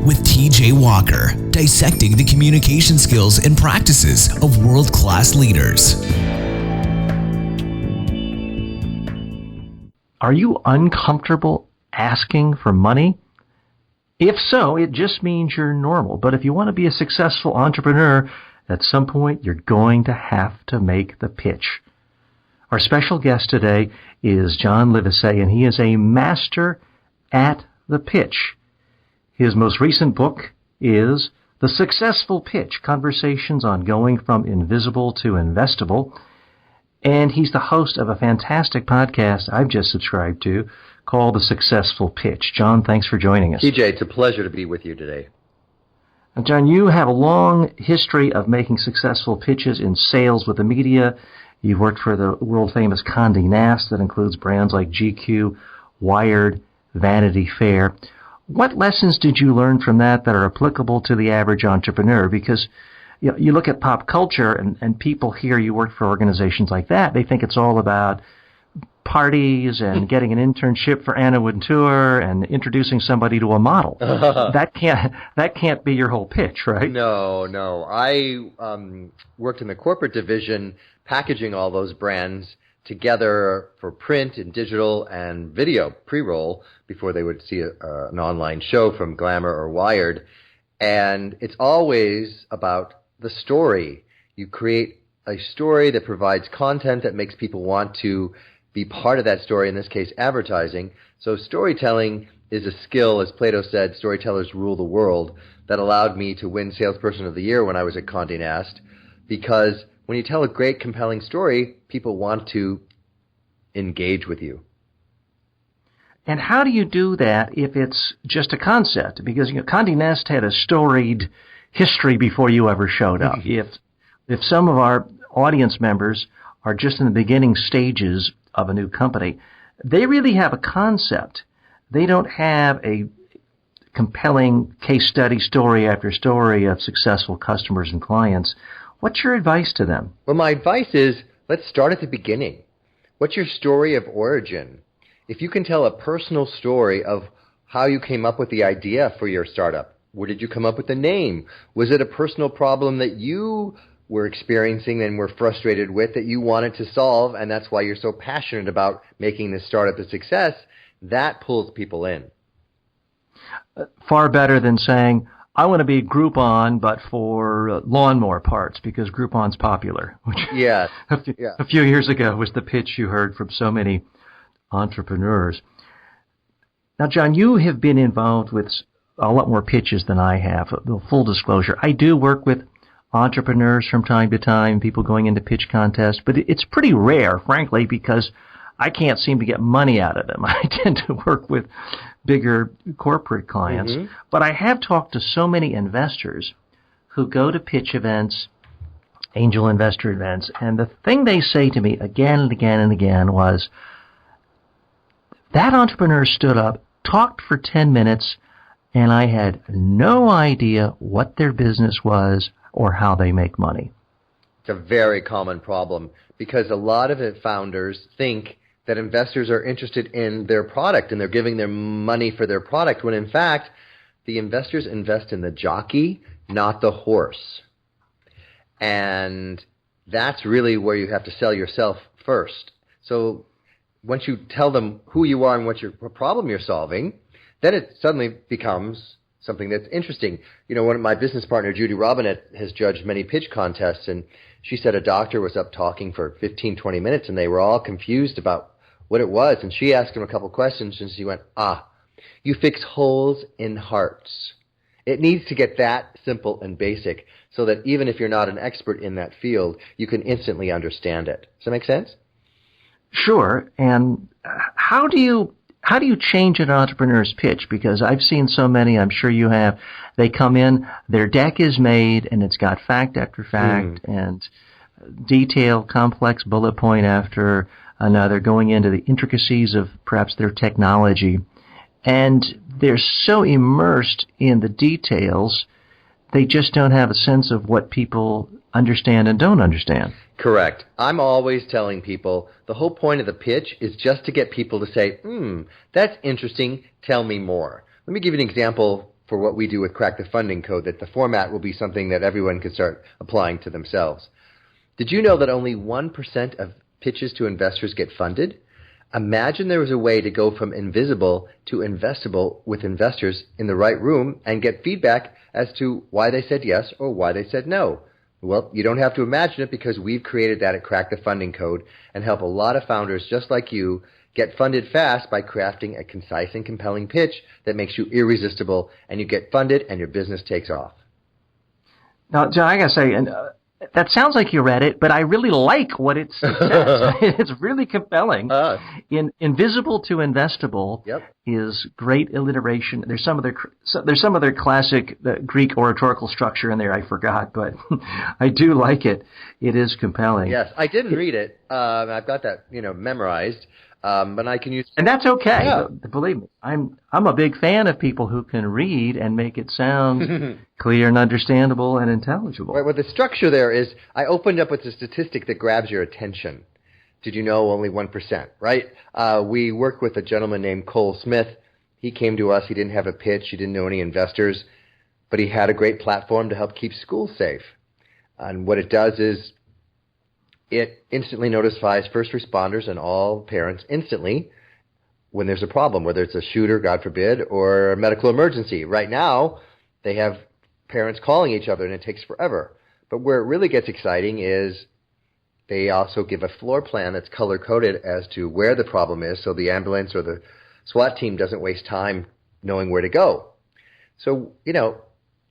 with TJ Walker, dissecting the communication skills and practices of world-class leaders. Are you uncomfortable asking for money? If so, it just means you're normal. But if you want to be a successful entrepreneur, at some point you're going to have to make the pitch. Our special guest today is John Livesay, and he is a master at the pitch. His most recent book is The Successful Pitch, Conversations on Going from Invisible to Investable. And he's the host of a fantastic podcast I've just subscribed to called The Successful Pitch. John, thanks for joining us. TJ, it's a pleasure to be with you today. John, you have a long history of making successful pitches in sales with the media. You've worked for the world-famous Condé Nast that includes brands like GQ, Wired, Vanity Fair. What lessons did you learn from that are applicable to the average entrepreneur? Because you look at pop culture and people hear you work for organizations like that, they think it's all about parties and getting an internship for Anna Wintour and introducing somebody to a model. That can't be your whole pitch, right? No. I worked in the corporate division, packaging all those brands together for print and digital and video pre-roll before they would see an online show from Glamour or Wired. And it's always about the story. You create a story that provides content that makes people want to be part of that story, in this case, advertising. So storytelling is a skill, as Plato said, storytellers rule the world, that allowed me to win Salesperson of the Year when I was at Condé Nast, because when you tell a great, compelling story, people want to engage with you. And how do you do that if it's just a concept? Because Condé Nast had a storied history before you ever showed up. If some of our audience members are just in the beginning stages of a new company, they really have a concept. They don't have a compelling case study, story after story of successful customers and clients. What's your advice to them? Well, my advice is, let's start at the beginning. What's your story of origin? If you can tell a personal story of how you came up with the idea for your startup, where did you come up with the name? Was it a personal problem that you were experiencing and were frustrated with that you wanted to solve, and that's why you're so passionate about making this startup a success? That pulls people in. Far better than saying, I want to be Groupon, but for lawnmower parts, because Groupon's popular. Which yes. A few years ago was the pitch you heard from so many entrepreneurs. Now, John, you have been involved with a lot more pitches than I have. Full disclosure, I do work with entrepreneurs from time to time, people going into pitch contests, but it's pretty rare, frankly, because I can't seem to get money out of them. I tend to work with bigger corporate clients, but I have talked to so many investors who go to pitch events, angel investor events, and the thing they say to me again and again and again was, that entrepreneur stood up, talked for 10 minutes, and I had no idea what their business was or how they make money. It's a very common problem because a lot of founders think that investors are interested in their product and they're giving them money for their product, when in fact, the investors invest in the jockey, not the horse. And that's really where you have to sell yourself first. So once you tell them who you are and what problem you're solving, then it suddenly becomes something that's interesting. One of my business partner, Judy Robinette, has judged many pitch contests, and she said a doctor was up talking for 15, 20 minutes, and they were all confused about what it was. And she asked him a couple questions, and she went, you fix holes in hearts. It needs to get that simple and basic so that even if you're not an expert in that field, you can instantly understand it. Does that make sense? Sure. And how do you change an entrepreneur's pitch? Because I've seen so many, I'm sure you have, they come in, their deck is made, and it's got fact after fact and detail, complex bullet point after another, going into the intricacies of perhaps their technology. And they're so immersed in the details, they just don't have a sense of what people understand and don't understand. Correct. I'm always telling people the whole point of the pitch is just to get people to say, that's interesting, tell me more. Let me give you an example for what we do with Crack the Funding Code, that the format will be something that everyone can start applying to themselves. Did you know that only 1% of pitches to investors get funded? Imagine there was a way to go from invisible to investable with investors in the right room and get feedback as to why they said yes or why they said no. Well, you don't have to imagine it, because we've created that at Crack the Funding Code and help a lot of founders just like you get funded fast by crafting a concise and compelling pitch that makes you irresistible, and you get funded and your business takes off. Now, John, I got to say, that sounds like you read it, but I really like what it says. It's really compelling. Invisible to investable is great alliteration. There's some other classic Greek oratorical structure in there I forgot, but I do like it. It is compelling. Yes, I didn't read it. I've got that memorized. But I can use, and that's okay. Yeah. Believe me, I'm a big fan of people who can read and make it sound clear and understandable and intelligible. Right. Well, the structure there is, I opened up with a statistic that grabs your attention. Did you know only 1%? Right. We worked with a gentleman named Cole Smith. He came to us. He didn't have a pitch. He didn't know any investors, but he had a great platform to help keep schools safe. And what it does is, it instantly notifies first responders and all parents instantly when there's a problem, whether it's a shooter, God forbid, or a medical emergency. Right now, they have parents calling each other, and it takes forever. But where it really gets exciting is they also give a floor plan that's color-coded as to where the problem is, so the ambulance or the SWAT team doesn't waste time knowing where to go. So,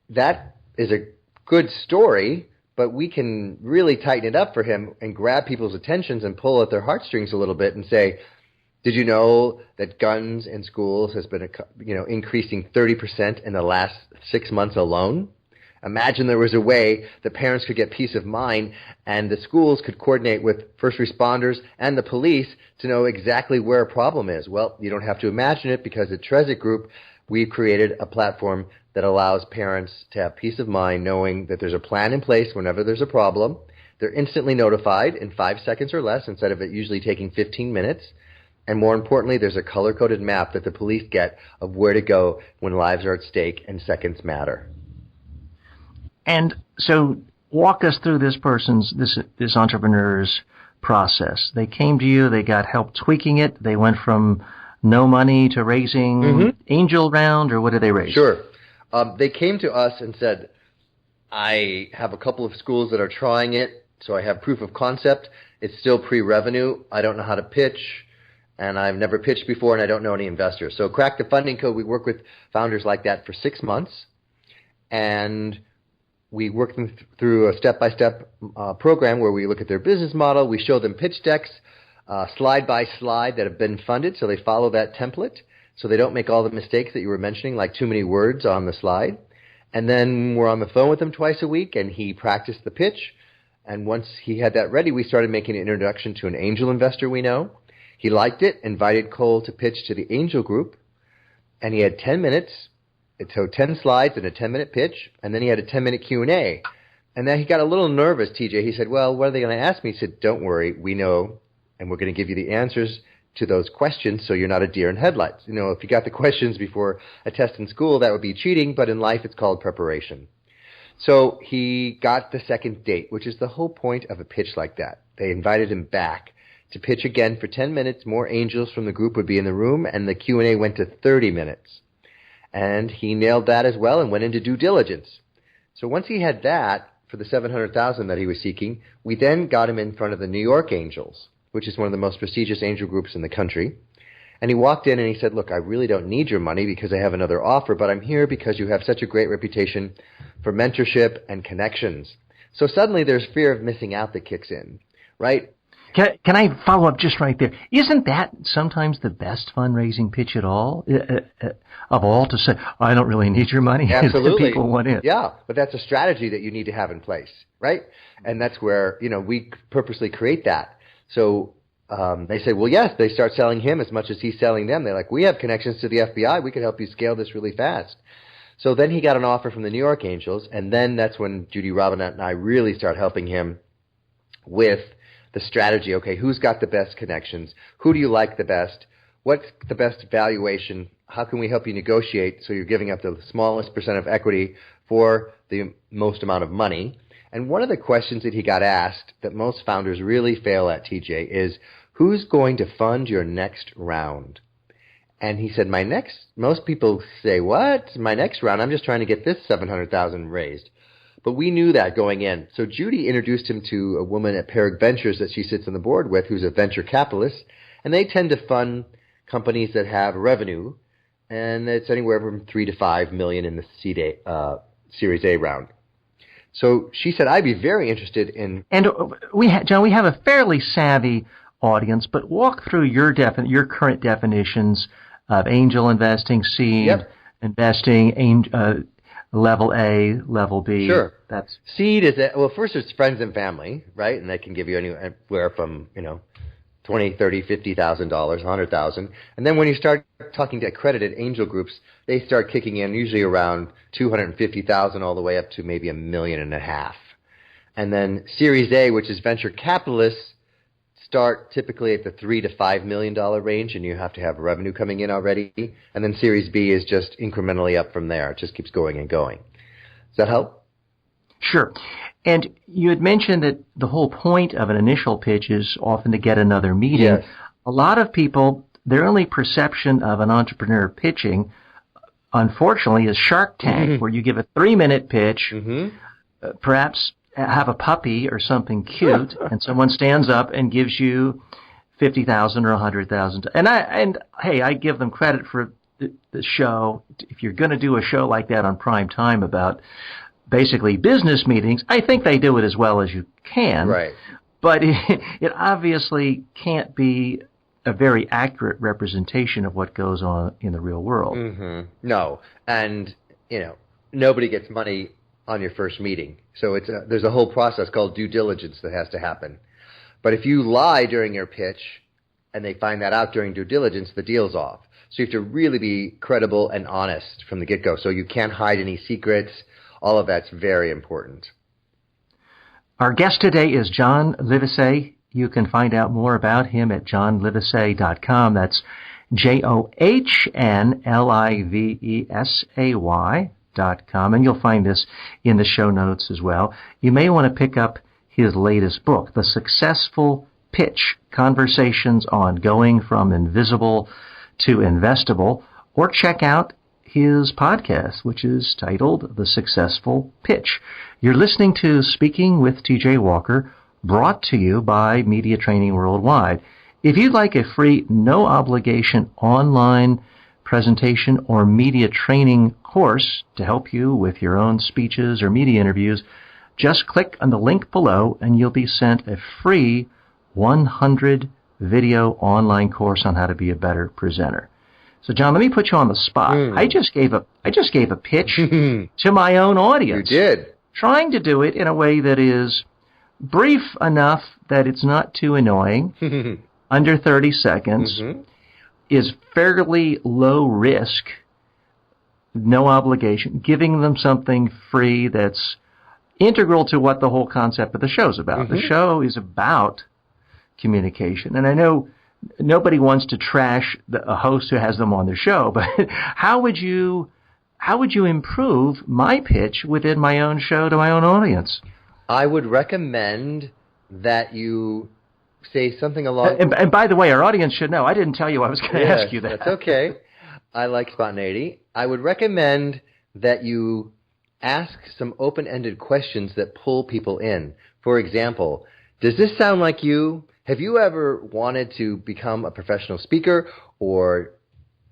that is a good story, but we can really tighten it up for him and grab people's attentions and pull at their heartstrings a little bit and say, did you know that guns in schools has been increasing 30% in the last 6 months alone? Imagine there was a way that parents could get peace of mind and the schools could coordinate with first responders and the police to know exactly where a problem is. Well, you don't have to imagine it, because at Tresit Group, we've created a platform that allows parents to have peace of mind knowing that there's a plan in place whenever there's a problem. They're instantly notified in 5 seconds or less, instead of it usually taking 15 minutes. And more importantly, there's a color-coded map that the police get of where to go when lives are at stake and seconds matter. And so walk us through this entrepreneur's process. They came to you, they got help tweaking it, they went from no money to raising angel round, or what did they raise? Sure. They came to us and said, I have a couple of schools that are trying it, so I have proof of concept. It's still pre-revenue. I don't know how to pitch, and I've never pitched before, and I don't know any investors. So Crack the Funding Code, we work with founders like that for 6 months, and we work them through a step-by-step program where we look at their business model. We show them pitch decks, slide by slide, that have been funded, so they follow that template, so they don't make all the mistakes that you were mentioning, like too many words on the slide. And then we're on the phone with him twice a week, and he practiced the pitch. And once he had that ready, we started making an introduction to an angel investor we know. He liked it, invited Cole to pitch to the angel group, and he had 10 minutes. So 10 slides and a 10-minute pitch, and then he had a 10-minute Q&A. And then he got a little nervous, TJ. He said, well, what are they going to ask me? He said, don't worry, we know, and we're going to give you the answers to those questions, so you're not a deer in headlights. If you got the questions before a test in school, that would be cheating, but in life it's called preparation. So he got the second date, which is the whole point of a pitch like that. They invited him back to pitch again for 10 minutes. More angels from the group would be in the room, and the Q&A went to 30 minutes. And he nailed that as well and went into due diligence. So once he had that for the $700,000 that he was seeking, we then got him in front of the New York Angels, which is one of the most prestigious angel groups in the country. And he walked in and he said, look, I really don't need your money because I have another offer, but I'm here because you have such a great reputation for mentorship and connections. So suddenly there's fear of missing out that kicks in, right? Can I follow up just right there? Isn't that sometimes the best fundraising pitch of all, to say, I don't really need your money? Absolutely. People want in. Yeah, but that's a strategy that you need to have in place, right? And that's where, we purposely create that. So they say, well, yes, they start selling him as much as he's selling them. They're like, we have connections to the FBI. We can help you scale this really fast. So then he got an offer from the New York Angels, and then that's when Judy Robinette and I really start helping him with the strategy. Okay, who's got the best connections? Who do you like the best? What's the best valuation how can we help you negotiate so you're giving up the smallest percent of equity for the most amount of money? And one of the questions that he got asked that most founders really fail at, TJ, is who's going to fund your next round? And he said, most people say, what? My next round? I'm just trying to get this $700,000 raised. But we knew that going in. So Judy introduced him to a woman at Perig Ventures that she sits on the board with, who's a venture capitalist. And they tend to fund companies that have revenue. And it's anywhere from $3 to $5 million in the Series A round. So she said, I'd be very interested in... And John, we have a fairly savvy audience, but walk through your current definitions of angel investing, seed investing, level A, level B. Sure. That's seed is first it's friends and family, right? And they can give you anywhere from $20,000, $30,000, $50,000, $100,000, and then when you start talking to accredited angel groups, they start kicking in usually around $250,000 all the way up to maybe $1.5 million. And then Series A, which is venture capitalists, start typically at the $3 to $5 million range, and you have to have revenue coming in already. And then Series B is just incrementally up from there. It just keeps going and going. Does that help? Sure. And you had mentioned that the whole point of an initial pitch is often to get another meeting. Yes. A lot of people, their only perception of an entrepreneur pitching, unfortunately, is Shark Tank, where you give a 3-minute pitch, perhaps have a puppy or something cute, and someone stands up and gives you $50,000 or $100,000. And hey, I give them credit for the show. If you're going to do a show like that on prime time about basically business meetings, I think they do it as well as you can. Right. But it obviously can't be a very accurate representation of what goes on in the real world. No. And, nobody gets money on your first meeting. So there's a whole process called due diligence that has to happen. But if you lie during your pitch and they find that out during due diligence, the deal's off. So you have to really be credible and honest from the get-go. So you can't hide any secrets. All of that's very important. Our guest today is John Livesay. You can find out more about him at johnlivesay.com. That's JOHNLIVESAY.com. And you'll find this in the show notes as well. You may want to pick up his latest book, The Successful Pitch, Conversations on Going from Invisible to Investable, or check out his podcast, which is titled The Successful Pitch. You're listening to Speaking with TJ Walker, brought to you by Media Training Worldwide. If you'd like a free, no-obligation online presentation or media training course to help you with your own speeches or media interviews, just click on the link below and you'll be sent a free 100-video online course on how to be a better presenter. So, John, let me put you on the spot. I just gave a pitch to my own audience. You did. Trying to do it in a way that is brief enough that it's not too annoying, under 30 seconds, is fairly low risk, no obligation, giving them something free that's integral to what the whole concept of the show's about. The show is about communication. And I know nobody wants to trash a host who has them on their show, but how would you improve my pitch within my own show to my own audience? I would recommend that you say something along... And by the way, our audience should know, I didn't tell you I was going to ask you that. That's okay. I like spontaneity. I would recommend that you ask some open-ended questions that pull people in. For example, does this sound like you? Have you ever wanted to become a professional speaker or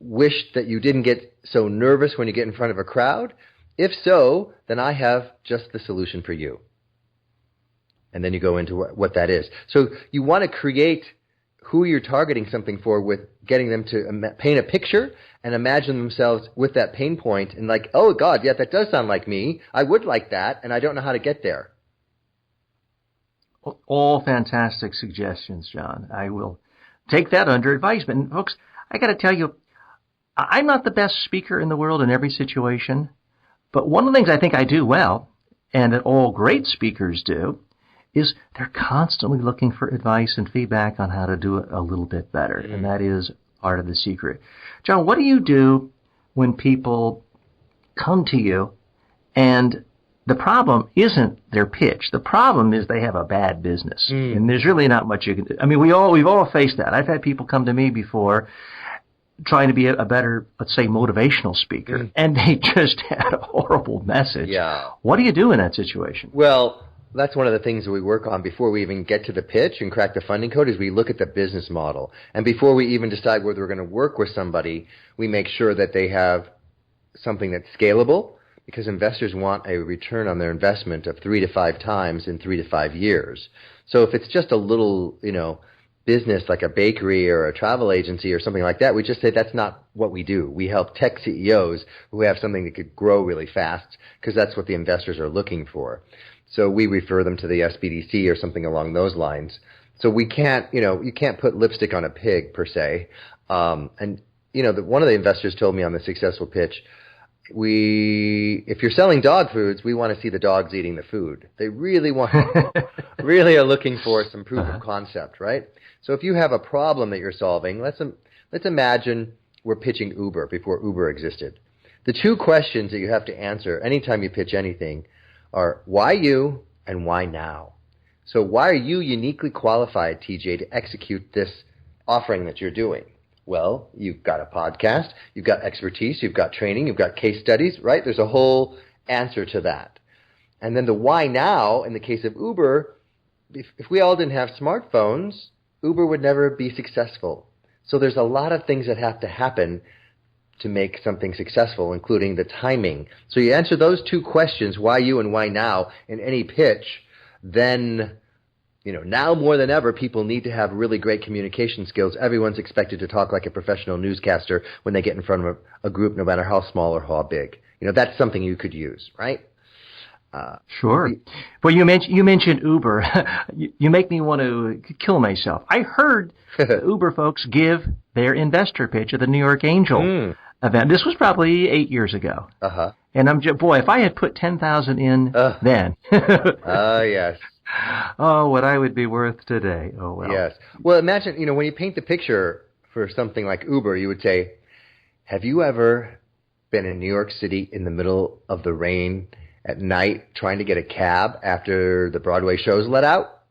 wished that you didn't get so nervous when you get in front of a crowd? If so, then I have just the solution for you. And then you go into what that is. So you want to create who you're targeting something for with getting them to paint a picture and imagine themselves with that pain point and like, oh, God, yeah, that does sound like me. I would like that, and I don't know how to get there. All fantastic suggestions, John. I will take that under advisement. And folks, I got to tell you, I'm not the best speaker in the world in every situation, but one of the things I think I do well, and that all great speakers do, is they're constantly looking for advice and feedback on how to do it a little bit better. And that is part of the secret. John, what do you do when people come to you and the problem isn't their pitch? The problem is they have a bad business, and there's really not much you can do. I mean, we've all faced that. I've had people come to me before trying to be a better, let's say, motivational speaker, and they just had a horrible message. Yeah. What do you do in that situation? Well, that's one of the things that we work on before we even get to the pitch and crack the funding code is we look at the business model. And before we even decide whether we're going to work with somebody, we make sure that they have something that's scalable, because investors want a return on their investment of 3 to 5 times in 3 to 5 years. So if it's just a little, business like a bakery or a travel agency or something like that, we just say that's not what we do. We help tech CEOs who have something that could grow really fast, because that's what the investors are looking for. So we refer them to the SBDC or something along those lines. So we can't, you can't put lipstick on a pig per se. One of the investors told me on the successful pitch, if you're selling dog foods, we want to see the dogs eating the food. They really really are looking for some proof of concept, right? So if you have a problem that you're solving, let's imagine we're pitching Uber before Uber existed. The 2 questions that you have to answer anytime you pitch anything are why you and why now. So why are you uniquely qualified, TJ, to execute this offering that you're doing? Well, you've got a podcast, you've got expertise, you've got training, you've got case studies, right? There's a whole answer to that. And then the why now, in the case of Uber, if we all didn't have smartphones, Uber would never be successful. So there's a lot of things that have to happen to make something successful, including the timing. So you answer those 2 questions, why you and why now, in any pitch, then now more than ever, people need to have really great communication skills. Everyone's expected to talk like a professional newscaster when they get in front of a group, no matter how small or how big. That's something you could use, right? Sure. Well, you mentioned Uber. You make me want to kill myself. I heard the Uber folks give their investor pitch at the New York Angel event. This was probably 8 years ago. And if I had put 10,000 in then. Yes. Oh, what I would be worth today. Oh, well. Yes. Well, imagine, when you paint the picture for something like Uber, you would say, have you ever been in New York City in the middle of the rain at night trying to get a cab after the Broadway show's let out?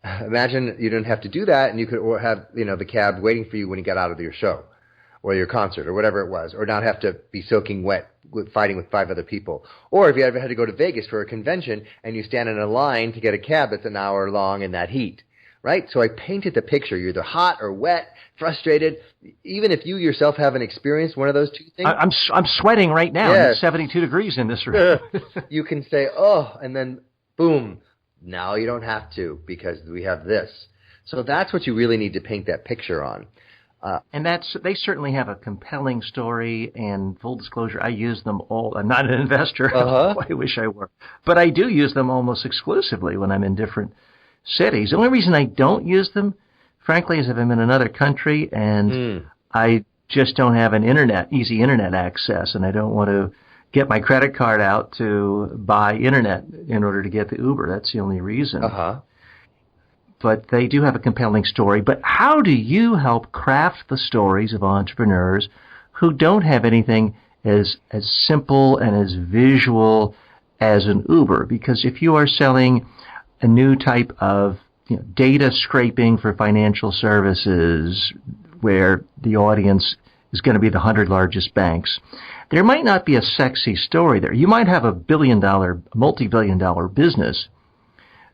Imagine you didn't have to do that, and you could have, the cab waiting for you when you got out of your show or your concert or whatever it was, or not have to be soaking wet fighting with 5 other people. Or if you ever had to go to Vegas for a convention and you stand in a line to get a cab that's an hour long in that heat, right? So I painted the picture. You're either hot or wet, frustrated. Even if you yourself haven't experienced one of those 2 things. I'm sweating right now. Yes. It's 72 degrees in this room. You can say, oh, and then boom, now you don't have to because we have this. So that's what you really need to paint that picture on. And they certainly have a compelling story, and full disclosure, I use them all. I'm not an investor. I wish I were. But I do use them almost exclusively when I'm in different cities. The only reason I don't use them, frankly, is if I'm in another country and I just don't have easy internet access, and I don't want to get my credit card out to buy internet in order to get the Uber. That's the only reason. But they do have a compelling story. But how do you help craft the stories of entrepreneurs who don't have anything as simple and as visual as an Uber? Because if you are selling a new type of data scraping for financial services where the audience is going to be the 100 largest banks, there might not be a sexy story there. You might have a multi-billion-dollar business,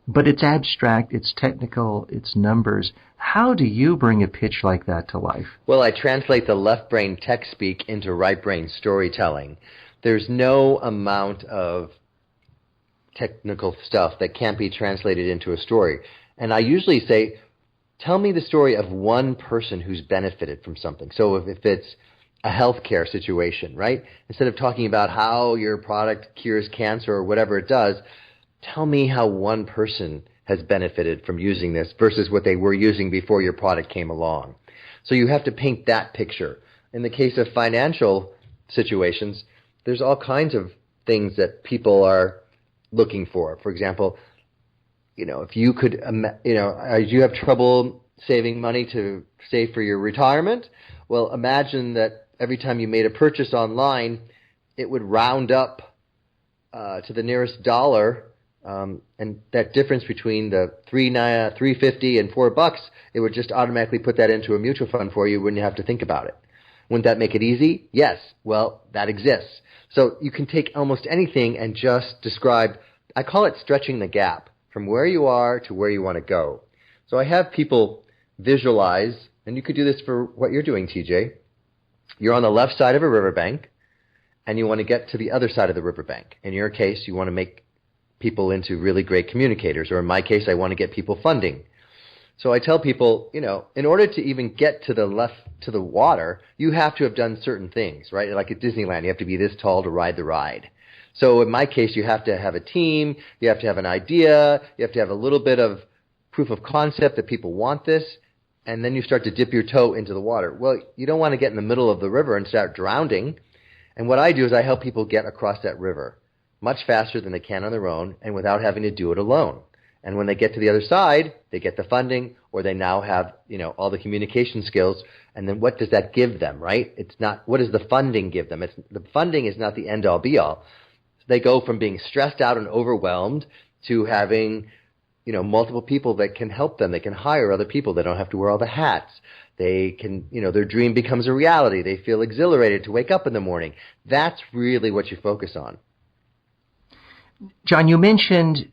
but it's abstract, it's technical, it's numbers. How do you bring a pitch like that to life? Well, I translate the left brain tech speak into right brain storytelling. There's no amount of technical stuff that can't be translated into a story. And I usually say, tell me the story of one person who's benefited from something. So if it's a healthcare situation, right? Instead of talking about how your product cures cancer or whatever it does, tell me how one person has benefited from using this versus what they were using before your product came along. So you have to paint that picture. In the case of financial situations, there's all kinds of things that people are looking for. For example, if you could, you have trouble saving money to save for your retirement? Well, imagine that every time you made a purchase online, it would round up to the nearest dollar, and that difference between the $3.50 and $4, it would just automatically put that into a mutual fund for you when you have to think about it. Wouldn't that make it easy? Yes. Well, that exists. So you can take almost anything and just describe, I call it stretching the gap from where you are to where you want to go. So I have people visualize, and you could do this for what you're doing, TJ. You're on the left side of a riverbank, and you want to get to the other side of the riverbank. In your case, you want to make people into really great communicators, or in my case, I want to get people funding. So I tell people, in order to even get to the left, to the water, you have to have done certain things, right? Like at Disneyland, you have to be this tall to ride the ride. So in my case, you have to have a team, you have to have an idea, you have to have a little bit of proof of concept that people want this, and then you start to dip your toe into the water. Well, you don't want to get in the middle of the river and start drowning. And what I do is I help people get across that river much faster than they can on their own and without having to do it alone. And when they get to the other side, they get the funding, or they now have, all the communication skills. And then what does that give them, right? It's not, what does the funding give them? The funding is not the end all be all. They go from being stressed out and overwhelmed to having, multiple people that can help them. They can hire other people. They don't have to wear all the hats. They can, their dream becomes a reality. They feel exhilarated to wake up in the morning. That's really what you focus on. John, you mentioned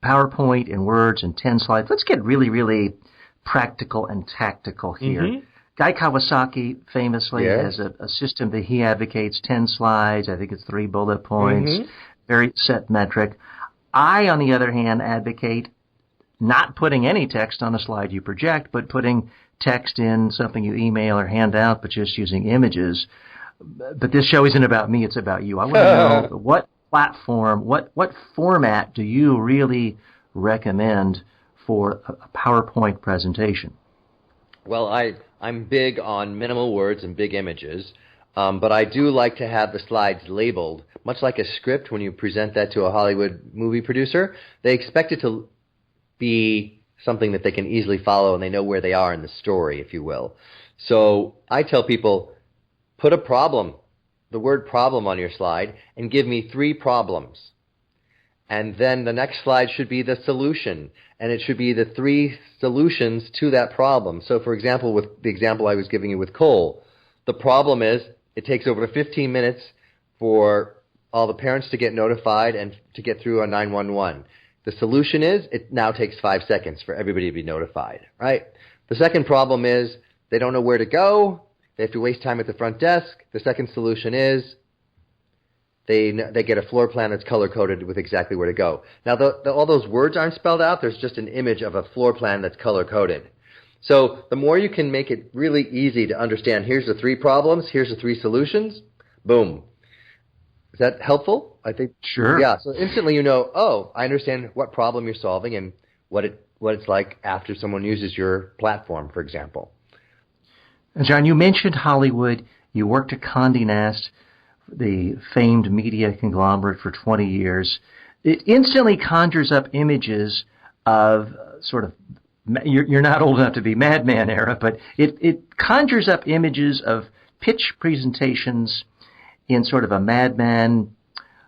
PowerPoint and words and 10 slides. Let's get really, really practical and tactical here. Mm-hmm. Guy Kawasaki famously has a system that he advocates, 10 slides. I think it's 3 bullet points, very set metric. I, on the other hand, advocate not putting any text on a slide you project, but putting text in something you email or hand out, but just using images. But this show isn't about me, it's about you. I want to know what platform, what format do you really recommend for a PowerPoint presentation? Well, I'm big on minimal words and big images, but I do like to have the slides labeled, much like a script. When you present that to a Hollywood movie producer, they expect it to be something that they can easily follow and they know where they are in the story, if you will. So I tell people, put a problem, the word problem on your slide, and give me 3 problems. And then the next slide should be the solution, and it should be the 3 solutions to that problem. So for example, with the example I was giving you with coal, the problem is it takes over 15 minutes for all the parents to get notified and to get through on 911. The solution is it now takes 5 seconds for everybody to be notified, right? The second problem is they don't know where to go. They have to waste time at the front desk. The second solution is they get a floor plan that's color-coded with exactly where to go. Now, all those words aren't spelled out. There's just an image of a floor plan that's color-coded. So the more you can make it really easy to understand, here's the 3 problems, here's the 3 solutions, boom. Is that helpful? I think. Sure. Yeah, so instantly I understand what problem you're solving and what it's like after someone uses your platform, for example. John, you mentioned Hollywood. You worked at Condé Nast, the famed media conglomerate, for 20 years. It instantly conjures up images of sort of, you're not old enough to be Madman era, but it conjures up images of pitch presentations in sort of a Madman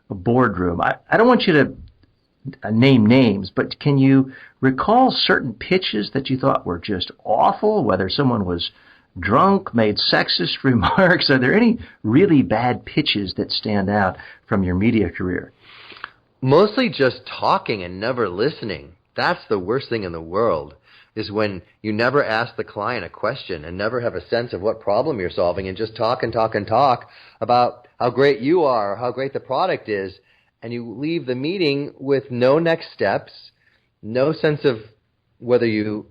boardroom. I don't want you to name names, but can you recall certain pitches that you thought were just awful, whether someone was drunk, made sexist remarks? Are there any really bad pitches that stand out from your media career? Mostly just talking and never listening. That's the worst thing in the world, is when you never ask the client a question and never have a sense of what problem you're solving and just talk and talk and talk about how great you are or how great the product is, and you leave the meeting with no next steps, no sense of whether you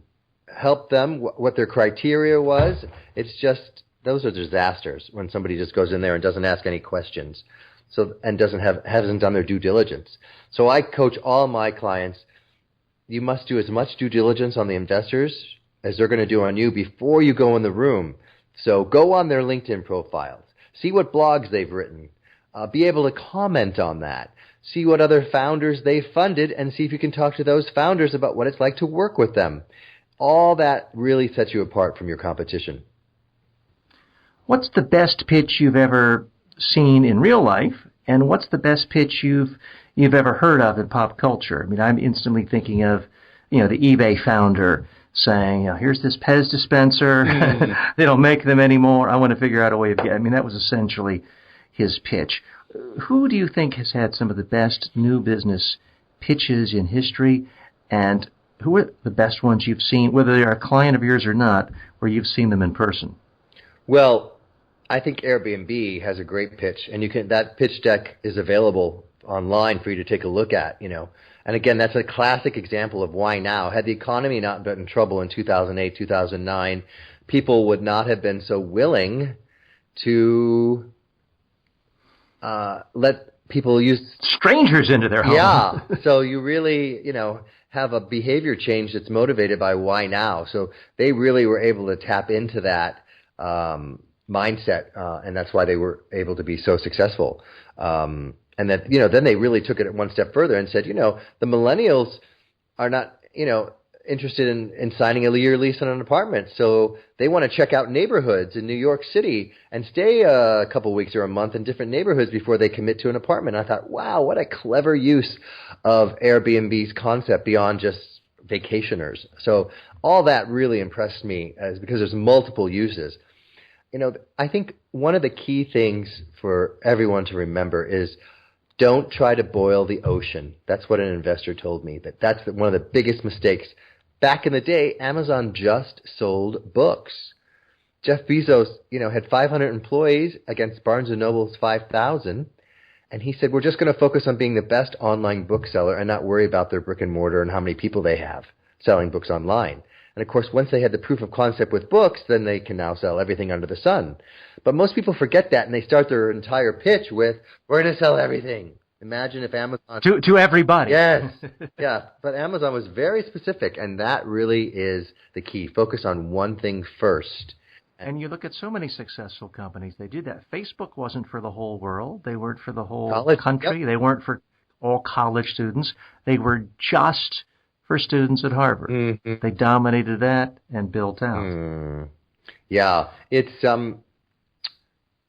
help them, what their criteria was. It's just, those are disasters when somebody just goes in there and doesn't ask any questions, and hasn't done their due diligence. So I coach all my clients, you must do as much due diligence on the investors as they're going to do on you before you go in the room. So go on their LinkedIn profiles, see what blogs they've written, be able to comment on that, see what other founders they've funded, and see if you can talk to those founders about what it's like to work with them. all that really sets you apart from your competition. What's the best pitch you've ever seen in real life, and what's the best pitch you've ever heard of in pop culture? I mean, I'm instantly thinking of, the eBay founder saying, here's this Pez dispenser. They don't make them anymore. I want to figure out a way of getting. I mean, that was essentially his pitch. Who do you think has had some of the best new business pitches in history, and who are the best ones you've seen, whether they're a client of yours or not, where you've seen them in person? Well, I think Airbnb has a great pitch, and that pitch deck is available online for you to take a look at, And again, that's a classic example of why now. Had the economy not been in trouble in 2008, 2009, people would not have been so willing to let people use strangers into their home. Yeah. So you really, have a behavior change that's motivated by why now. So they really were able to tap into that mindset, and that's why they were able to be so successful. And that, then they really took it one step further and said, the millennials are not, interested in signing a year lease on an apartment. So they want to check out neighborhoods in New York City and stay a couple weeks or a month in different neighborhoods before they commit to an apartment. I thought, wow, what a clever use of Airbnb's concept beyond just vacationers. So all that really impressed me because there's multiple uses. I think one of the key things for everyone to remember is don't try to boil the ocean. That's what an investor told me, that's one of the biggest mistakes. Back in the day, Amazon just sold books. Jeff Bezos, had 500 employees against Barnes & Noble's 5,000. And he said, we're just going to focus on being the best online bookseller and not worry about their brick and mortar and how many people they have selling books online. And of course, once they had the proof of concept with books, then they can now sell everything under the sun. But most people forget that, and they start their entire pitch with, we're going to sell everything. Imagine if Amazon... To everybody. Yes. Yeah. But Amazon was very specific, and that really is the key. Focus on one thing first. And you look at so many successful companies, they did that. Facebook wasn't for the whole world. They weren't for the whole country. Yep. They weren't for all college students. They were just for students at Harvard. Mm-hmm. They dominated that and built out. Yeah. It's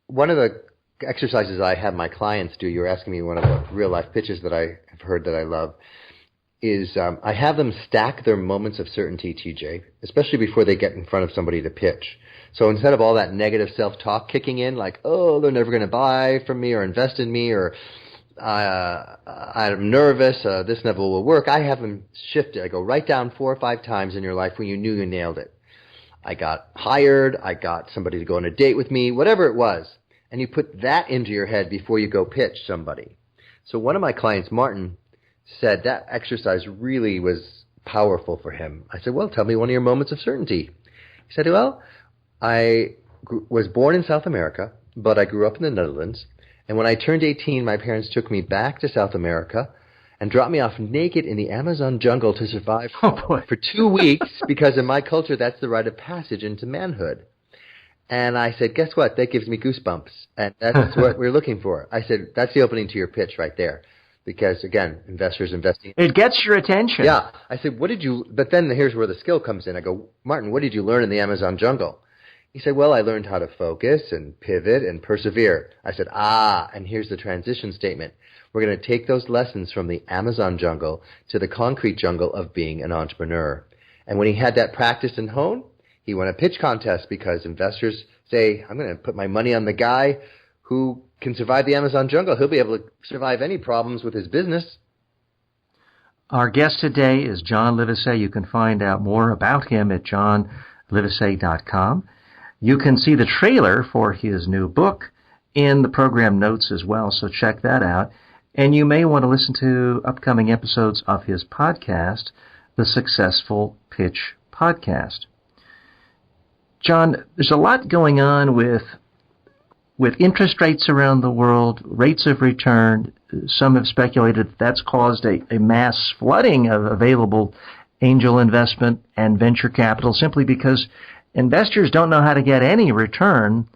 one of the exercises I have my clients do. You're asking me one of the real life pitches that I have heard that I love is I have them stack their moments of certainty, TJ, especially before they get in front of somebody to pitch. So instead of all that negative self-talk kicking in, like, oh, they're never going to buy from me or invest in me, or I'm nervous, this never will work, I have them shift it. I go, write down 4 or 5 times in your life when you knew you nailed it. I got hired, I got somebody to go on a date with me, whatever it was. And you put that into your head before you go pitch somebody. So one of my clients, Martin, said that exercise really was powerful for him. I said, well, tell me one of your moments of certainty. He said, well, I was born in South America, but I grew up in the Netherlands. And when I turned 18, my parents took me back to South America and dropped me off naked in the Amazon jungle to survive for 2 weeks, because in my culture, that's the rite of passage into manhood. And I said, guess what? That gives me goosebumps. And that's what we're looking for. I said, that's the opening to your pitch right there. Because, again, investors investing. It gets your attention. Yeah. I said, but then here's where the skill comes in. I go, Martin, what did you learn in the Amazon jungle? He said, well, I learned how to focus and pivot and persevere. I said, and here's the transition statement. We're going to take those lessons from the Amazon jungle to the concrete jungle of being an entrepreneur. And when he had that practice and honed, he won a pitch contest because investors say, I'm going to put my money on the guy who can survive the Amazon jungle. He'll be able to survive any problems with his business. Our guest today is John Livesay. You can find out more about him at johnlivesay.com. You can see the trailer for his new book in the program notes as well, so check that out. And you may want to listen to upcoming episodes of his podcast, the Successful Pitch Podcast. John, there's a lot going on with interest rates around the world, rates of return. Some have speculated that's caused a mass flooding of available angel investment and venture capital simply because investors don't know how to get any return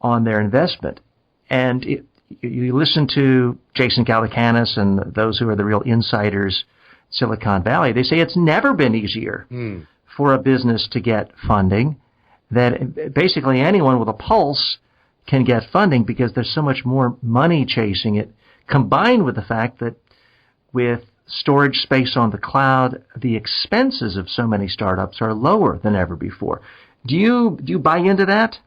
on their investment. And you listen to Jason Calacanis and those who are the real insiders, Silicon Valley, they say it's never been easier for a business to get funding, that basically anyone with a pulse can get funding because there's so much more money chasing it, combined with the fact that with storage space on the cloud, the expenses of so many startups are lower than ever before. Do you buy into that?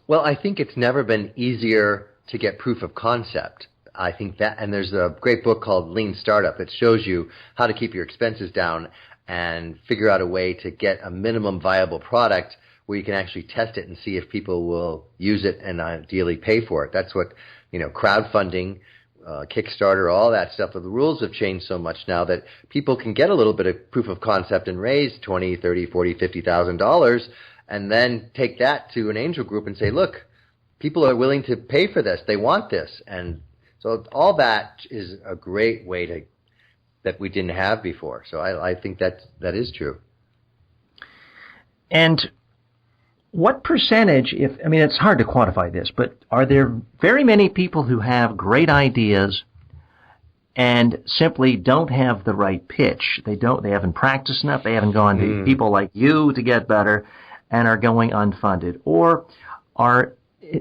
Well, I think it's never been easier to get proof of concept. I think that, and there's a great book called Lean Startup that shows you how to keep your expenses down and figure out a way to get a minimum viable product where you can actually test it and see if people will use it and ideally pay for it. That's what, crowdfunding, Kickstarter, all that stuff. The rules have changed so much now that people can get a little bit of proof of concept and raise $20, $30, $40, $50,000 and then take that to an angel group and say, look, people are willing to pay for this. They want this. And so all that is a great way that we didn't have before. So I think that is true. And what percentage, it's hard to quantify this, but are there very many people who have great ideas and simply don't have the right pitch? They haven't practiced enough, they haven't gone to people like you to get better and are going unfunded? Or are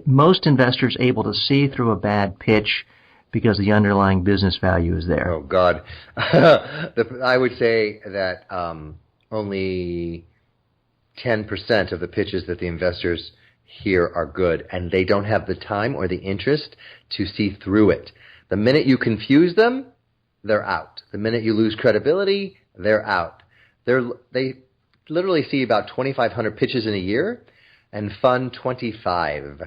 most investors able to see through a bad pitch because the underlying business value is there? Oh, God. I would say that only 10% of the pitches that the investors hear are good, and they don't have the time or the interest to see through it. The minute you confuse them, they're out. The minute you lose credibility, they're out. They literally see about 2,500 pitches in a year and fund 25.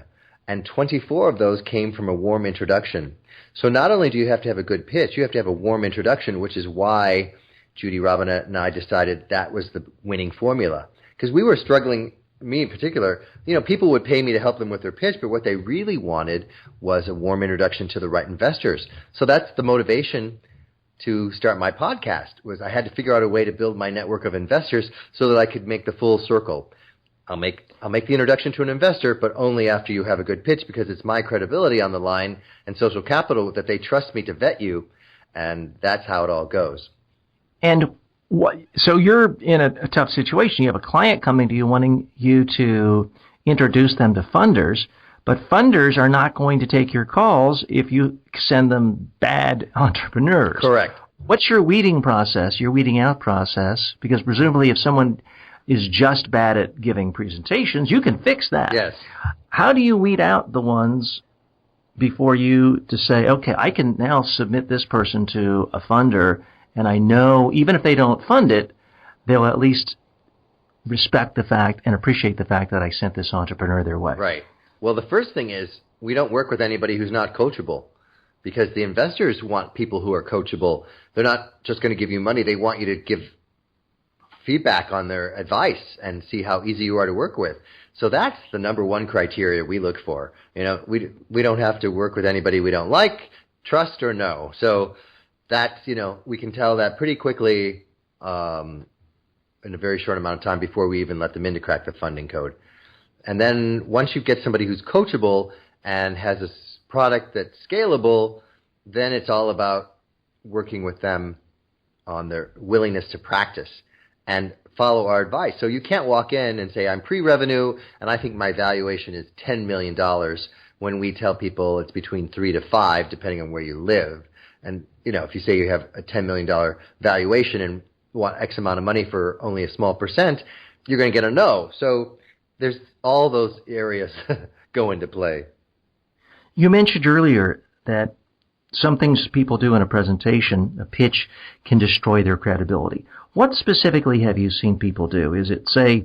And 24 of those came from a warm introduction. So not only do you have to have a good pitch, you have to have a warm introduction, which is why Judy Robinette and I decided that was the winning formula. Because we were struggling, me in particular, people would pay me to help them with their pitch, but what they really wanted was a warm introduction to the right investors. So that's the motivation to start my podcast, was I had to figure out a way to build my network of investors so that I could make the full circle. I'll make the introduction to an investor, but only after you have a good pitch, because it's my credibility on the line and social capital that they trust me to vet you, and that's how it all goes. And so you're in a tough situation. You have a client coming to you wanting you to introduce them to funders, but funders are not going to take your calls if you send them bad entrepreneurs. Correct. What's your weeding process, your weeding out process? Because presumably if someone is just bad at giving presentations, you can fix that. Yes. How do you weed out the ones before you to say, okay, I can now submit this person to a funder, and I know even if they don't fund it, they'll at least respect the fact and appreciate the fact that I sent this entrepreneur their way? Right. Well, the first thing is we don't work with anybody who's not coachable, because the investors want people who are coachable. They're not just going to give you money. They want you to give feedback on their advice and see how easy you are to work with. So that's the number one criteria we look for. We don't have to work with anybody we don't like, trust, or know. So that's, we can tell that pretty quickly in a very short amount of time before we even let them in to crack the funding code. And then once you get somebody who's coachable and has a product that's scalable, then it's all about working with them on their willingness to practice and follow our advice. So you can't walk in and say, I'm pre-revenue and I think my valuation is $10 million when we tell people it's between 3 to 5, depending on where you live. And, if you say you have a $10 million valuation and want X amount of money for only a small percent, you're going to get a no. So there's all those areas go into play. You mentioned earlier that some things people do in a presentation, a pitch, can destroy their credibility. What specifically have you seen people do? Is it say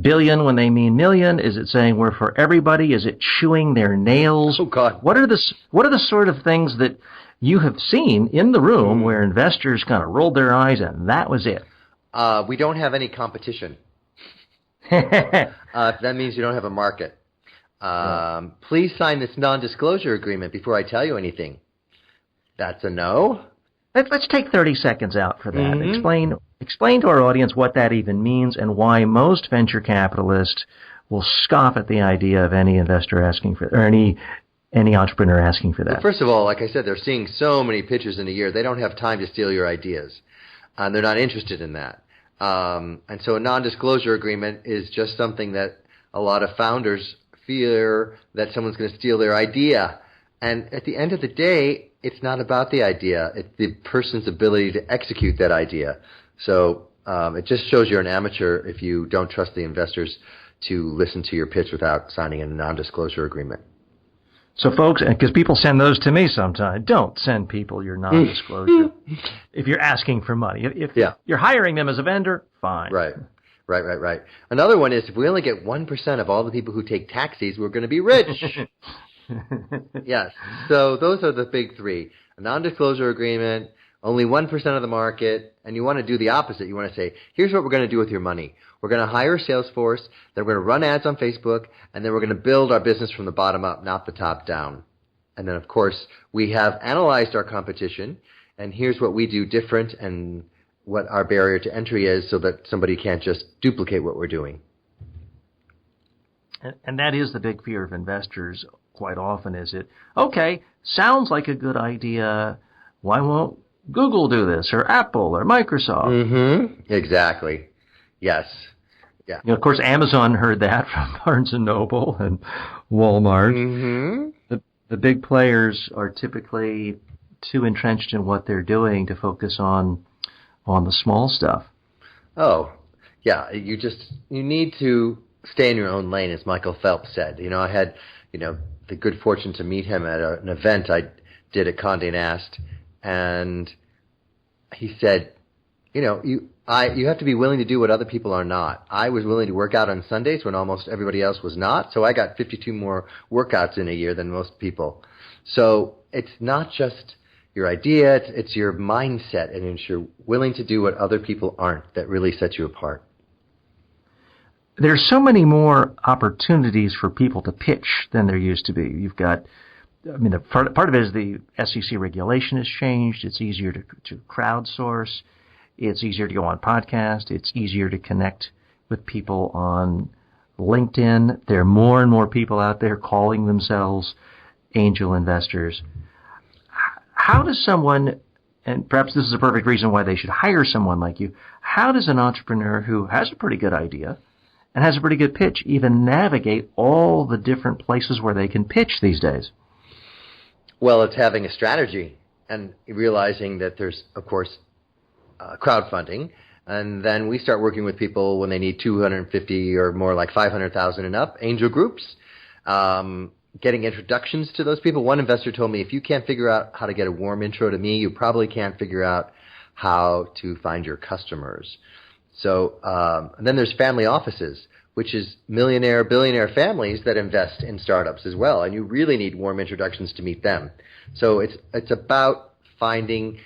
billion when they mean million? Is it saying we're for everybody? Is it chewing their nails? Oh, God. What are the sort of things that you have seen in the room where investors kind of rolled their eyes and that was it? We don't have any competition. That means you don't have a market. Please sign this non-disclosure agreement before I tell you anything. That's a no. Let's take 30 seconds out for that. Explain to our audience what that even means and why most venture capitalists will scoff at the idea of any investor asking for, or any entrepreneur asking for that. Well, first of all, like I said, they're seeing so many pitches in a year. They don't have time to steal your ideas. They're not interested in that. And so a non-disclosure agreement is just something that a lot of founders fear that someone's going to steal their idea. And at the end of the day, it's not about the idea. It's the person's ability to execute that idea. So it just shows you're an amateur if you don't trust the investors to listen to your pitch without signing a non-disclosure agreement. So, folks, because people send those to me sometimes, don't send people your non-disclosure if you're asking for money. If you're hiring them as a vendor, fine. Right. Another one is if we only get 1% of all the people who take taxis, we're going to be rich. Yes. So those are the big three. A non-disclosure agreement, only 1% of the market, and you want to do the opposite. You want to say, here's what we're going to do with your money. We're going to hire a sales force, then we're going to run ads on Facebook, and then we're going to build our business from the bottom up, not the top down. And then, of course, we have analyzed our competition, and here's what we do different and what our barrier to entry is so that somebody can't just duplicate what we're doing. And that is the big fear of investors quite often, is it, okay, sounds like a good idea, why won't Google do this, or Apple, or Microsoft? Mm-hmm. Exactly. Yes. Yeah. Of course, Amazon heard that from Barnes & Noble and Walmart. Mm-hmm. The big players are typically too entrenched in what they're doing to focus on the small stuff. Oh, yeah. You need to stay in your own lane, as Michael Phelps said. I had, the good fortune to meet him at an event I did at Condé Nast, and he said, you have to be willing to do what other people are not. I was willing to work out on Sundays when almost everybody else was not, so I got 52 more workouts in a year than most people. So it's not just your idea, it's your mindset, and it's you're willing to do what other people aren't that really sets you apart. There's so many more opportunities for people to pitch than there used to be. You've got, part of it is the SEC regulation has changed. It's easier to crowdsource. It's easier to go on podcasts. It's easier to connect with people on LinkedIn. There are more and more people out there calling themselves angel investors. How does someone, and perhaps this is a perfect reason why they should hire someone like you, how does an entrepreneur who has a pretty good idea and has a pretty good pitch even navigate all the different places where they can pitch these days? Well, it's having a strategy and realizing that there's, of course, crowdfunding, and then we start working with people when they need 250 or more, like 500,000 and up, angel groups, getting introductions to those people. One investor told me, if you can't figure out how to get a warm intro to me, you probably can't figure out how to find your customers. So and then there's family offices, which is millionaire, billionaire families that invest in startups as well, and you really need warm introductions to meet them. So it's about finding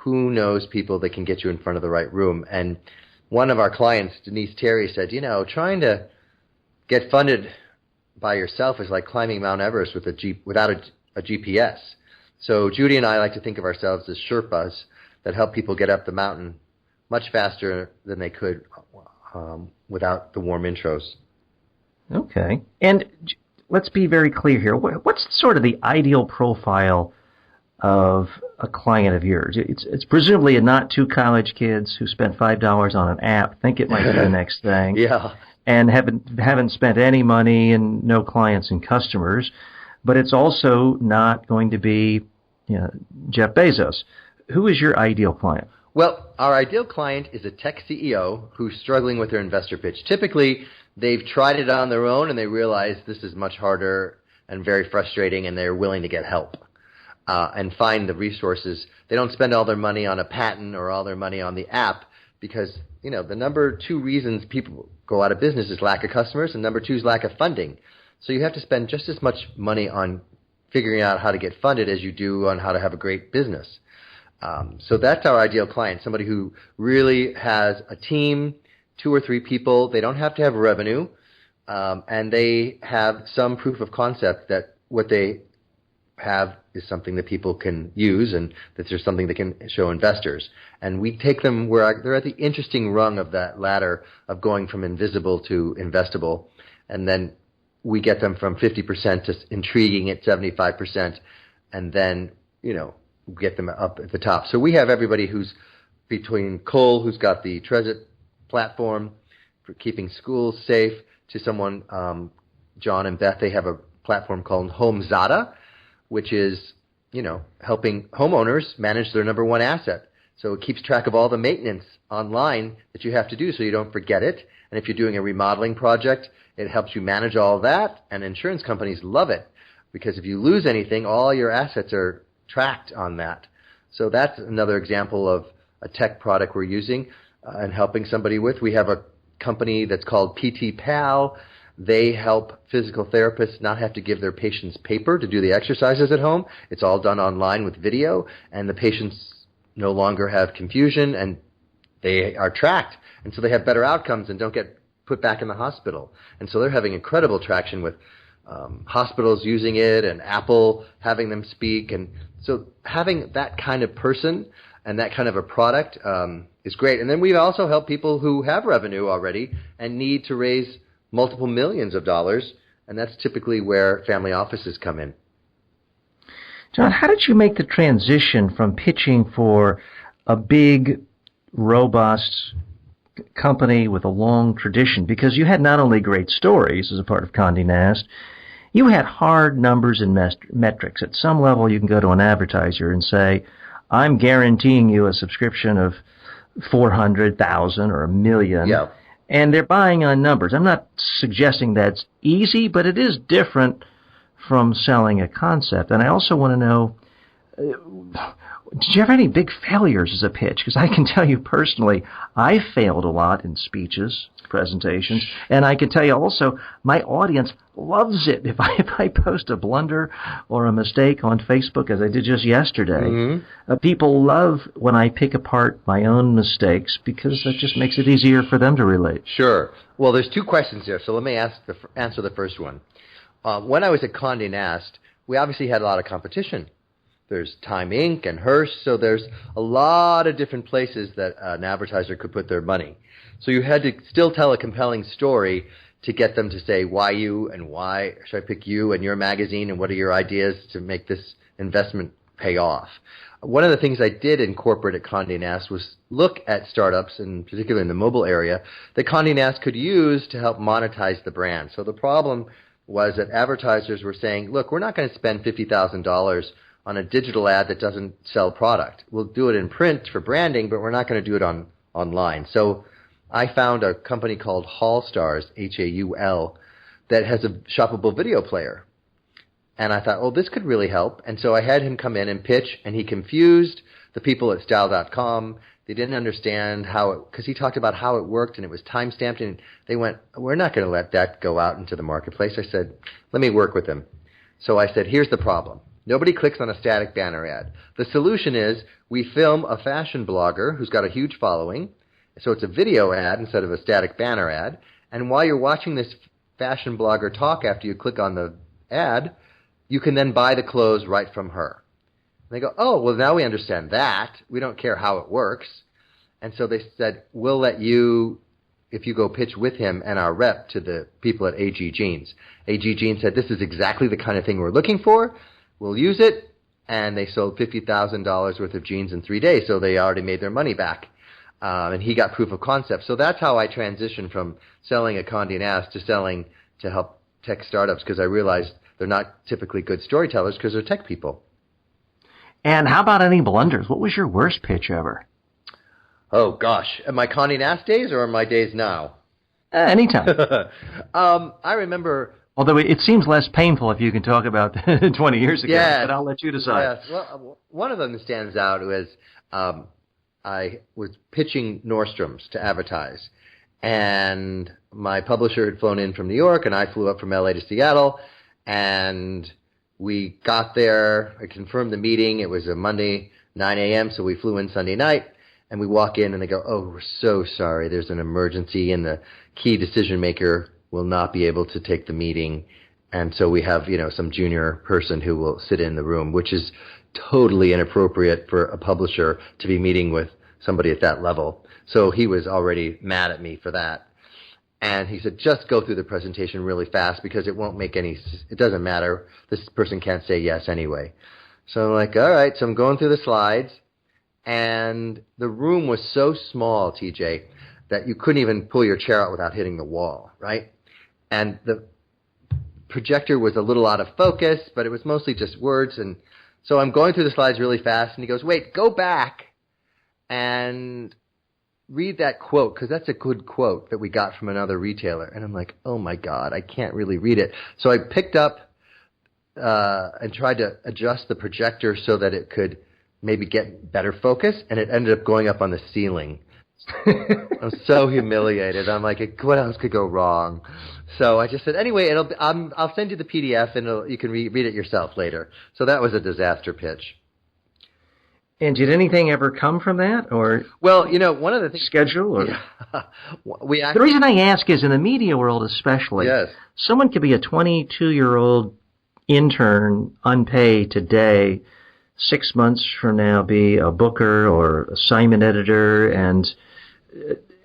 who knows people that can get you in front of the right room. And one of our clients, Denise Terry, said, trying to get funded by yourself is like climbing Mount Everest without a GPS. So Judy and I like to think of ourselves as Sherpas that help people get up the mountain much faster than they could without the warm intros. Okay. And let's be very clear here. What's sort of the ideal profile of a client of yours? It's presumably not two college kids who spent $5 on an app, think it might be the next thing, yeah, and haven't spent any money and no clients and customers. But it's also not going to be Jeff Bezos. Who is your ideal client? Well, our ideal client is a tech CEO who's struggling with their investor pitch. Typically, they've tried it on their own and they realize this is much harder and very frustrating, and they're willing to get help and find the resources. They don't spend all their money on a patent or all their money on the app because, the number 2 reasons people go out of business is lack of customers, and number 2 is lack of funding. So you have to spend just as much money on figuring out how to get funded as you do on how to have a great business. So that's our ideal client, somebody who really has a team, 2 or 3 people. They don't have to have revenue, and they have some proof of concept that what they have is something that people can use and that there's something they can show investors. And we take them where they're at the interesting rung of that ladder of going from invisible to investable, and then we get them from 50% to intriguing at 75%, and then, get them up at the top. So we have everybody who's between Cole, who's got the platform for keeping schools safe, to someone, John and Beth, they have a platform called HomeZada, which is, helping homeowners manage their number one asset. So it keeps track of all the maintenance online that you have to do so you don't forget it. And if you're doing a remodeling project, it helps you manage all of that. And insurance companies love it because if you lose anything, all your assets are tracked on that. So that's another example of a tech product we're using and helping somebody with. We have a company that's called PT Pal. They help physical therapists not have to give their patients paper to do the exercises at home. It's all done online with video, and the patients no longer have confusion, and they are tracked. And so they have better outcomes and don't get put back in the hospital. And so they're having incredible traction with hospitals using it and Apple having them speak. And so having that kind of person and that kind of a product is great. And then we've also helped people who have revenue already and need to raise multiple millions of dollars, and that's typically where family offices come in. John, how did you make the transition from pitching for a big, robust company with a long tradition? Because you had not only great stories as a part of Condé Nast, you had hard numbers and metrics. At some level, you can go to an advertiser and say, I'm guaranteeing you a subscription of 400,000 or a million. Yeah. And they're buying on numbers. I'm not suggesting that's easy, but it is different from selling a concept. And I also want to know, did you have any big failures as a pitch? Because I can tell you personally, I failed a lot in speeches, presentations, and I can tell you also, my audience loves it. If I post a blunder or a mistake on Facebook, as I did just yesterday, people love when I pick apart my own mistakes because that just makes it easier for them to relate. Sure. Well, there's two questions there, so let me answer the first one. When I was at Condé Nast, we obviously had a lot of competition. There's Time Inc. and Hearst, so there's a lot of different places that an advertiser could put their money. So you had to still tell a compelling story to get them to say why you and why should I pick you and your magazine and what are your ideas to make this investment pay off. One of the things I did in corporate at Condé Nast was look at startups, and particularly in the mobile area, that Condé Nast could use to help monetize the brand. So the problem was that advertisers were saying, look, we're not going to spend $50,000 on a digital ad that doesn't sell product. We'll do it in print for branding, but we're not going to do it online. So I found a company called Haul-Stars, Haul, that has a shoppable video player. And I thought, oh, this could really help. And so I had him come in and pitch, and he confused the people at Style.com. They didn't understand because he talked about how it worked, and it was time-stamped, and they went, we're not going to let that go out into the marketplace. I said, let me work with him. So I said, here's the problem. Nobody clicks on a static banner ad. The solution is we film a fashion blogger who's got a huge following, so it's a video ad instead of a static banner ad, and while you're watching this fashion blogger talk after you click on the ad, you can then buy the clothes right from her. And they go, oh, well, now we understand that. We don't care how it works. And so they said, we'll let you, if you go pitch with him and our rep to the people at AG Jeans. AG Jeans said, this is exactly the kind of thing we're looking for. We'll use it. And they sold $50,000 worth of jeans in 3 days, so they already made their money back. And he got proof of concept. So that's how I transitioned from selling at Condé Nast to selling to help tech startups, because I realized they're not typically good storytellers because they're tech people. And how about any blunders? What was your worst pitch ever? Oh, gosh. In my Condé Nast days or in my days now? Anytime. I remember... Although it seems less painful if you can talk about 20 years ago, yes, but I'll let you decide. Yes. Well, one of them that stands out was I was pitching Nordstrom's to advertise, and my publisher had flown in from New York, and I flew up from LA to Seattle, and we got there. I confirmed the meeting. It was a Monday, 9 a.m., so we flew in Sunday night, and we walk in, and they go, oh, we're so sorry. There's an emergency, and the key decision maker will not be able to take the meeting. And so we have, some junior person who will sit in the room, which is totally inappropriate for a publisher to be meeting with somebody at that level. So he was already mad at me for that. And he said, just go through the presentation really fast because it doesn't matter. This person can't say yes anyway. So I'm like, all right. So I'm going through the slides, and the room was so small, TJ. that you couldn't even pull your chair out without hitting the wall, right? And the projector was a little out of focus, but it was mostly just words. And so I'm going through the slides really fast, and he goes, wait, go back and read that quote, because that's a good quote that we got from another retailer. And I'm like, oh my God, I can't really read it. So I picked up and tried to adjust the projector so that it could maybe get better focus, and it ended up going up on the ceiling. I'm so humiliated. I'm like, what else could go wrong? So I just said, anyway, I'll send you the PDF, and you can read it yourself later. So that was a disaster pitch. And did anything ever come from that, or well, one of the things schedule? Or yeah. The reason I ask is in the media world, especially, yes. Someone could be a 22-year-old intern, unpaid today, 6 months from now be a booker or assignment editor, and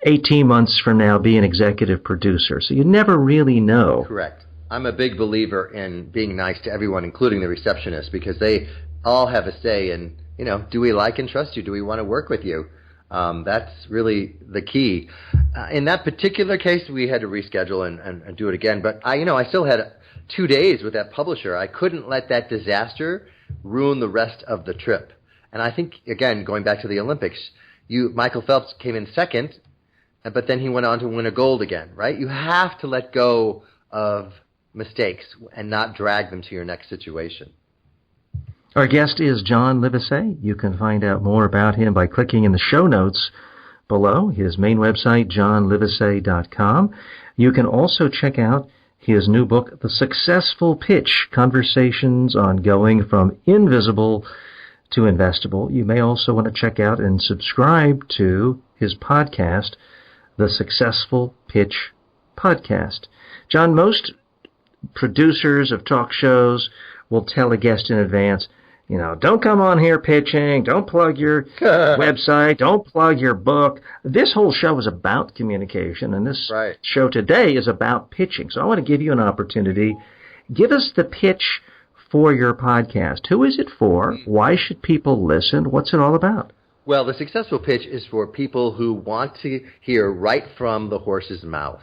18 months from now be an executive producer. So you never really know. Correct. I'm a big believer in being nice to everyone, including the receptionist, because they all have a say in, do we like and trust you? Do we want to work with you? That's really the key. In that particular case, we had to reschedule and do it again. But I still had 2 days with that publisher. I couldn't let that disaster ruin the rest of the trip. And I think, again, going back to the Olympics, Michael Phelps came in second, but then he went on to win a gold again, right? You have to let go of mistakes and not drag them to your next situation. Our guest is John Livesay. You can find out more about him by clicking in the show notes below, his main website, johnlivesay.com. You can also check out his new book, The Successful Pitch, Conversations on Going from Invisible to Investable. You may also want to check out and subscribe to his podcast, The Successful Pitch Podcast. John, most producers of talk shows will tell a guest in advance, don't come on here pitching, don't plug your website, don't plug your book. This whole show is about communication, and this show today is about pitching. So I want to give you an opportunity. Give us the pitch for your podcast. Who is it for? Why should people listen? What's it all about? Well, the successful pitch is for people who want to hear right from the horse's mouth.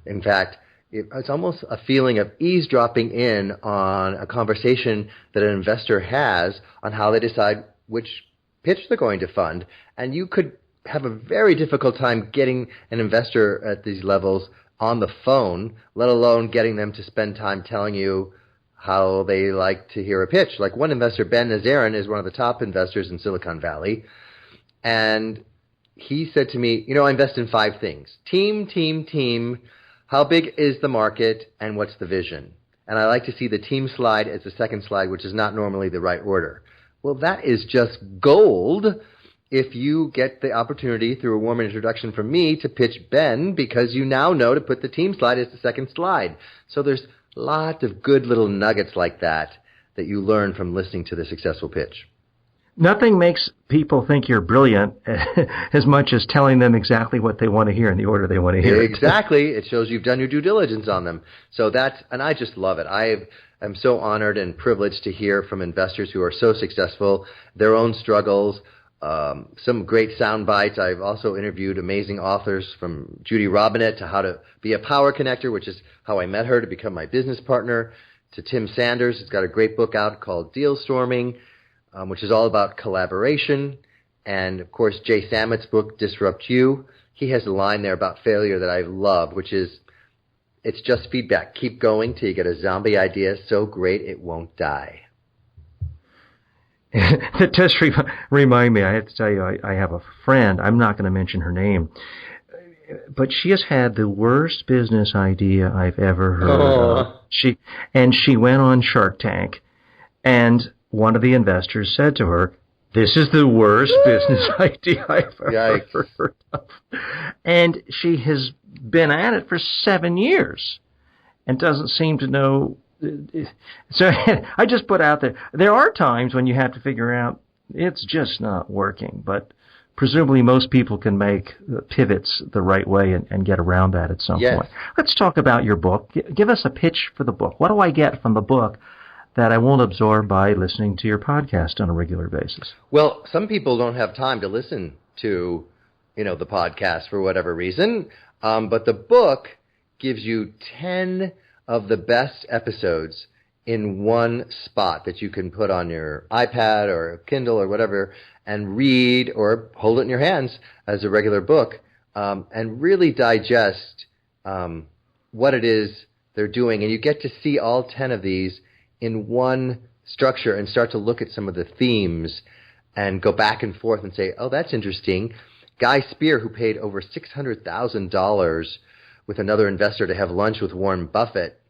In fact, it's almost a feeling of eavesdropping in on a conversation that an investor has on how they decide which pitch they're going to fund. And you could have a very difficult time getting an investor at these levels on the phone, let alone getting them to spend time telling you how they like to hear a pitch. Like one investor, Ben Nazarin, is one of the top investors in Silicon Valley. And he said to me, I invest in 5 things. Team. How big is the market, and what's the vision? And I like to see the team slide as the second slide, which is not normally the right order. Well, that is just gold if you get the opportunity through a warm introduction from me to pitch Ben, because you now know to put the team slide as the second slide. So there's lots of good little nuggets like that you learn from listening to the successful pitch. Nothing makes people think you're brilliant as much as telling them exactly what they want to hear in the order they want to hear it. Exactly. It shows you've done your due diligence on them. So and I just love it. I'm so honored and privileged to hear from investors who are so successful, their own struggles, some great sound bites. I've also interviewed amazing authors, from Judy Robinett to how to be a power connector, which is how I met her to become my business partner, to Tim Sanders. He's got a great book out called Deal Storming, which is all about collaboration. And, of course, Jay Samet's book, Disrupt You. He has a line there about failure that I love, which is, it's just feedback. Keep going till you get a zombie idea so great it won't die. That does remind me, I have to tell you, I have a friend, I'm not going to mention her name, but she has had the worst business idea I've ever heard of. She went on Shark Tank, and one of the investors said to her, "This is the worst business idea I've ever heard of." And she has been at it for 7 years and doesn't seem to know. So I just put out there are times when you have to figure out it's just not working, but presumably most people can make pivots the right way and get around that at some point. Let's talk about your book. Give us a pitch for the book. What do I get from the book that I won't absorb by listening to your podcast on a regular basis? Well, some people don't have time to listen to the podcast for whatever reason. But the book gives you 10 of the best episodes in one spot that you can put on your iPad or Kindle or whatever and read or hold it in your hands as a regular book, and really digest what it is they're doing. And you get to see all 10 of these in one structure and start to look at some of the themes and go back and forth and say, oh, that's interesting. Guy Spear, who paid over $600,000 with another investor to have lunch with Warren Buffett,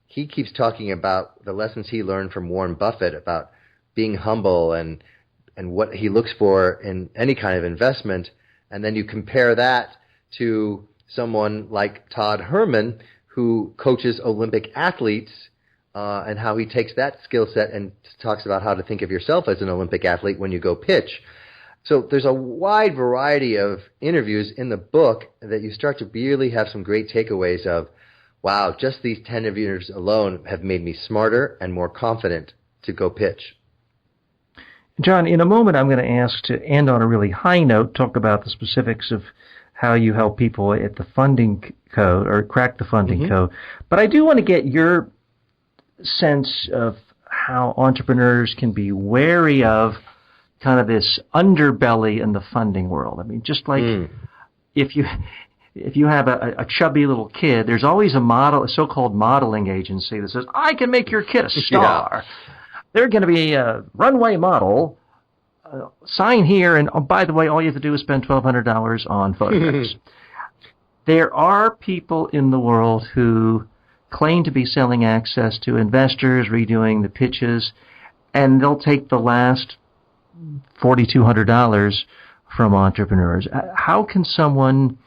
he keeps talking about the lessons he learned from Warren Buffett about being humble and what he looks for in any kind of investment. And then you compare that to someone like Todd Herman, who coaches Olympic athletes, and how he takes that skill set and talks about how to think of yourself as an Olympic athlete when you go pitch. So there's a wide variety of interviews in the book that you start to really have some great takeaways of, wow, just these 10 interviews alone have made me smarter and more confident to go pitch. John, in a moment I'm going to ask to end on a really high note, talk about the specifics of how you help people at the funding code or crack the funding code. But I do want to get your sense of how entrepreneurs can be wary of kind of this underbelly in the funding world. I mean, just like if you have a chubby little kid, there's always a so-called modeling agency that says, I can make your kid a star. Yeah. They're going to be a runway model. Sign here, and by the way, all you have to do is spend $1,200 on photographs. There are people in the world who claim to be selling access to investors, redoing the pitches, and they'll take the last $4,200 from entrepreneurs. How can someone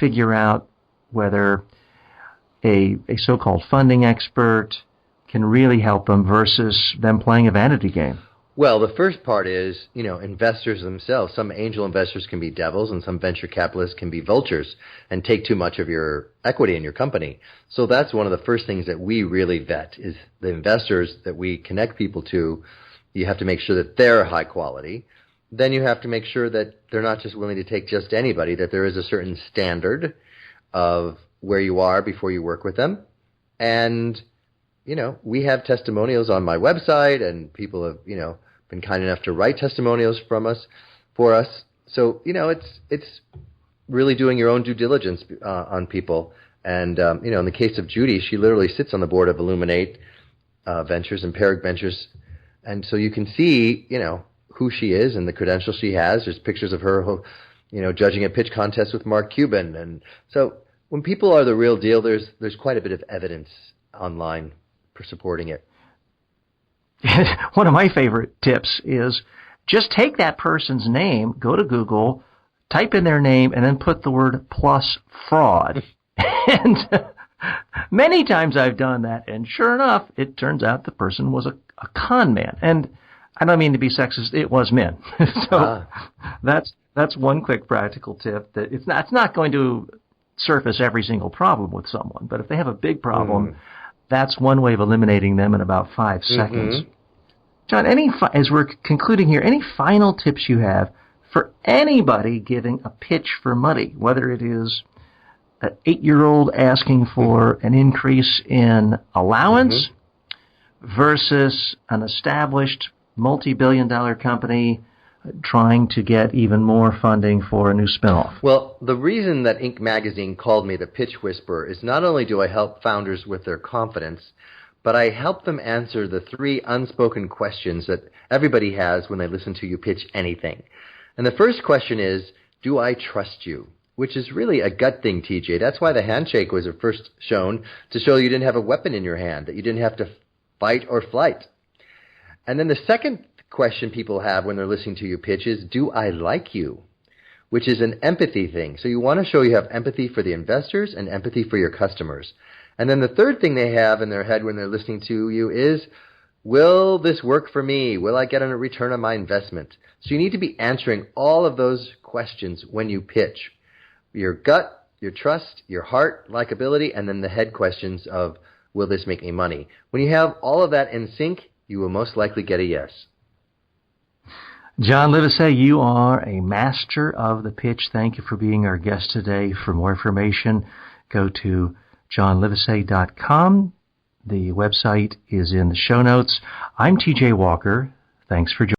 figure out whether a so-called funding expert can really help them versus them playing a vanity game? Well, the first part is, investors themselves. Some angel investors can be devils, and some venture capitalists can be vultures and take too much of your equity in your company. So that's one of the first things that we really vet is the investors that we connect people to. You have to make sure that they're high quality. Then you have to make sure that they're not just willing to take just anybody, that there is a certain standard of where you are before you work with them. And, we have testimonials on my website, and people have, been kind enough to write testimonials for us. So, it's really doing your own due diligence on people. And, in the case of Judy, she literally sits on the board of Illuminate Ventures and Perig Ventures. And so you can see, who she is and the credentials she has. There's pictures of her, judging a pitch contest with Mark Cuban. And so when people are the real deal, there's quite a bit of evidence online for supporting it. One of my favorite tips is just take that person's name, go to Google, type in their name, and then put the word plus fraud. And many times I've done that, and sure enough, it turns out the person was a con man. And I don't mean to be sexist, it was men. So that's one quick practical tip, that it's not going to surface every single problem with someone, but if they have a big problem, that's one way of eliminating them in about 5 seconds. John, as we're concluding here, any final tips you have for anybody giving a pitch for money, whether it is an 8-year-old asking for an increase in allowance versus an established multi-billion-dollar company trying to get even more funding for a new spinoff? Well, the reason that Inc. magazine called me the pitch whisperer is not only do I help founders with their confidence, but I help them answer the 3 unspoken questions that everybody has when they listen to you pitch anything. And the first question is, do I trust you? Which is really a gut thing, TJ. That's why the handshake was first shown, to show you didn't have a weapon in your hand, that you didn't have to fight or flight. And then the second question people have when they're listening to you pitch is, do I like you? Which is an empathy thing. So you want to show you have empathy for the investors and empathy for your customers. And then the third thing they have in their head when they're listening to you is, will this work for me? Will I get a return on my investment? So you need to be answering all of those questions when you pitch. Your gut, your trust, your heart, likability, and then the head questions of, will this make me money? When you have all of that in sync, you will most likely get a yes. John Livesay, you are a master of the pitch. Thank you for being our guest today. For more information, go to johnlivesay.com. The website is in the show notes. I'm TJ Walker. Thanks for joining.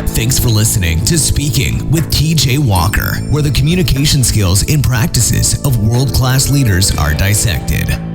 Thanks for listening to Speaking with TJ Walker, where the communication skills and practices of world-class leaders are dissected.